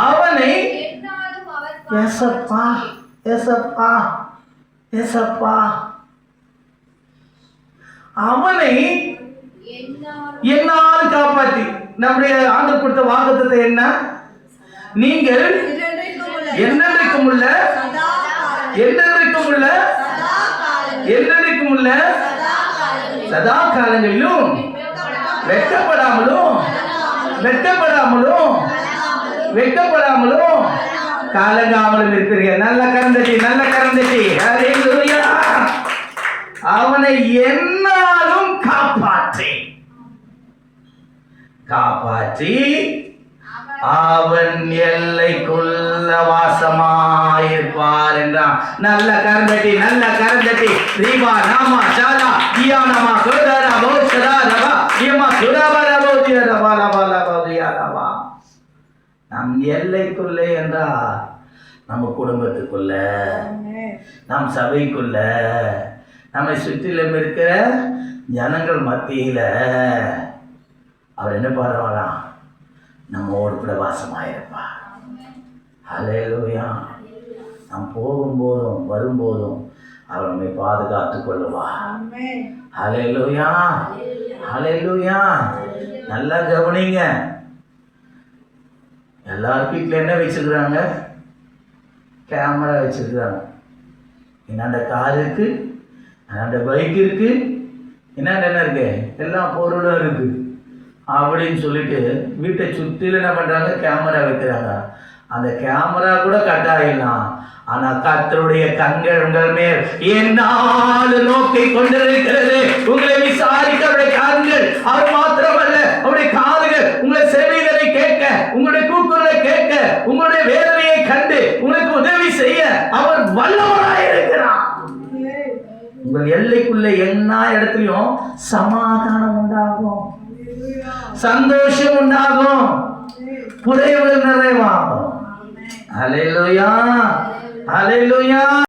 அவனை ஏசப்பா ஏசப்பா ஏசப்பா அவனை என்னால் காப்பாற்றி. நம்முடைய ஆண்டவர் கொடுத்த வாக்குத்தத்தம் என்ன? நீங்கள் என்னென்றைக்கும் உள்ள சதா காலங்களிலும் வெட்கப்படாமலும் காலங்காமலும் இருக்கிறீர்கள். நல்ல கரந்தட்டி. ஹல்லேலூயா. அவனை என்னாலும் காப்பாற்றி அவன் எல்லைக்குள்ள வாசமாயிருப்பார் என்றான். நல்ல கரந்தட்டி. ரீபா நாமா சாதா தியானமா கோதாரா போச்சரா ரவா தியமா சுராபரா போதியரா பாலா போதியரா. நம் எல்லைக்குள்ளே என்றால் நம்ம குடும்பத்துக்குள்ள, நம் சபைக்குள்ள, நம்மை சுற்றிலும் இருக்கிற ஜனங்கள் மத்தியில அவர் என்ன பாடுவாராம்? நம்மோடு கூட வாசமாயிருப்பா. ஹல்லேலூயா. நாம் போகும்போதும் வரும்போதும் அவர் நம்மை பாதுகாத்துக் கொள்ளுவா. ஹல்லேலூயா. நல்லா கவனிங்க. எல்லார் வீட்டில் என்ன வச்சுக்கிறாங்க? கேமரா வச்சுருக்குறாங்க. என்னாண்ட கார் இருக்கு, என்னாண்ட பைக் இருக்கு, என்னாண்ட என்ன இருக்கு, எல்லா பொருளும் இருக்கு அப்படின்னு சொல்லிட்டு வீட்டை சுற்றிலும் என்ன பண்ணுறாங்க? கேமரா வைக்கிறாங்க. அந்த கேமரா கூட கட்டாயிடலாம். ஆனால் கர்த்தருடைய கண்கள் உங்கள் மேல் என்னால் நோக்கி கொண்டிருக்கிறது. உங்களை விசாரிக்க அவருடைய கண்கள், அவர் மாத்திரமல்ல அவருடைய காதுகள் உங்களை செவிகளை கேட்க, உங்களுடைய கூக்குரலை கேட்க, உங்களுடைய வேதனையை கண்டு உங்களுக்கு உதவி செய்ய அவர் வல்லவராய் இருக்கிறார். உங்கள் எல்லைக்குள்ள எல்லா இடத்துலையும் சமாதானம் உண்டாகும், சந்தோஷம் உண்டாகும், குறைவுகள் நிறைவாகும். ஹல்லேலூயா.